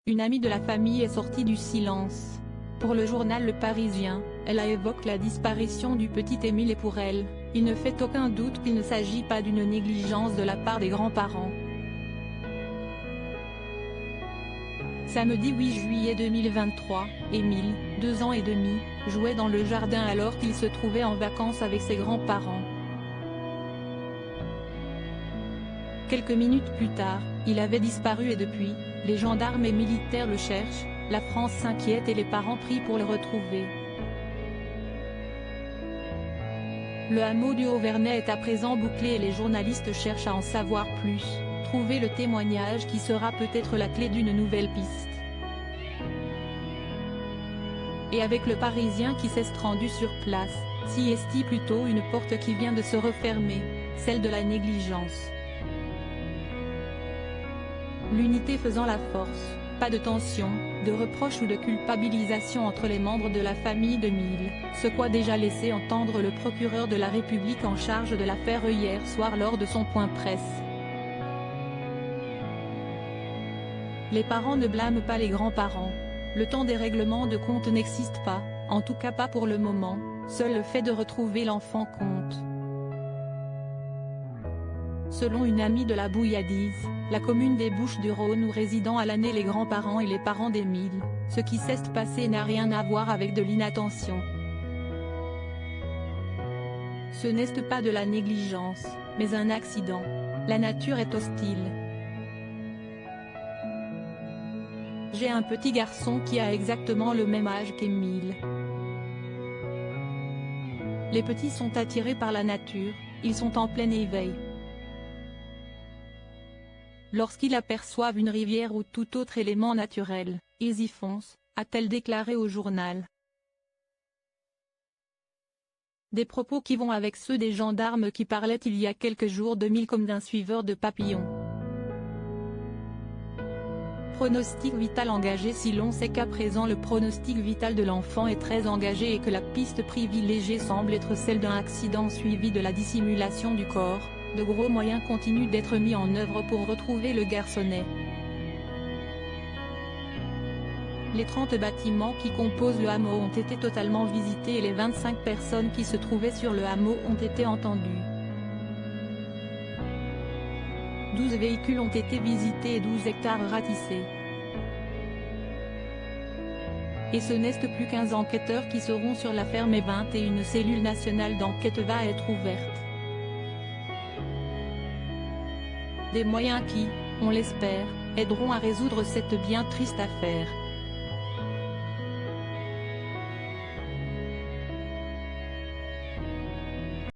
Une amie de la famille est sortie du silence. Pour le journal Le Parisien, elle a évoqué la disparition du petit Émile et pour elle, il ne fait aucun doute qu'il ne s'agit pas d'une négligence de la part des grands-parents. Samedi 8 juillet 2023, Émile, 2 ans et demi, jouait dans le jardin alors qu'il se trouvait en vacances avec ses grands-parents. Quelques minutes plus tard, il avait disparu et depuis, les gendarmes et militaires le cherchent, la France s'inquiète et les parents prient pour le retrouver. Le hameau du Haut-Vernay est à présent bouclé et les journalistes cherchent à en savoir plus, trouver le témoignage qui sera peut-être la clé d'une nouvelle piste. Et avec le Parisien qui s'est rendu sur place, s'y est plutôt une porte qui vient de se refermer, celle de la négligence. L'unité faisant la force, pas de tension, de reproche ou de culpabilisation entre les membres de la famille d'Émile, ce qu'a déjà laissé entendre le procureur de la République en charge de l'affaire hier soir lors de son point presse. Les parents ne blâment pas les grands-parents. Le temps des règlements de compte n'existe pas, en tout cas pas pour le moment, seul le fait de retrouver l'enfant compte. Selon une amie de la Bouilladise, la commune des Bouches-du-Rhône où résident à l'année les grands-parents et les parents d'Émile, ce qui s'est passé n'a rien à voir avec de l'inattention. Ce n'est pas de la négligence, mais un accident. La nature est hostile. J'ai un petit garçon qui a exactement le même âge qu'Émile. Les petits sont attirés par la nature, ils sont en plein éveil. Lorsqu'ils aperçoivent une rivière ou tout autre élément naturel, ils y foncent, a-t-elle déclaré au journal. Des propos qui vont avec ceux des gendarmes qui parlaient il y a quelques jours d'Émile comme d'un suiveur de papillons. Pronostic vital engagé. Si l'on sait qu'à présent le pronostic vital de l'enfant est très engagé et que la piste privilégiée semble être celle d'un accident suivi de la dissimulation du corps, de gros moyens continuent d'être mis en œuvre pour retrouver le garçonnet. Les 30 bâtiments qui composent le hameau ont été totalement visités et les 25 personnes qui se trouvaient sur le hameau ont été entendues. 12 véhicules ont été visités et 12 hectares ratissés. Et ce n'est plus 15 enquêteurs qui seront sur l'affaire mais 21 cellule nationale d'enquête va être ouverte. Des moyens qui, on l'espère, aideront à résoudre cette bien triste affaire.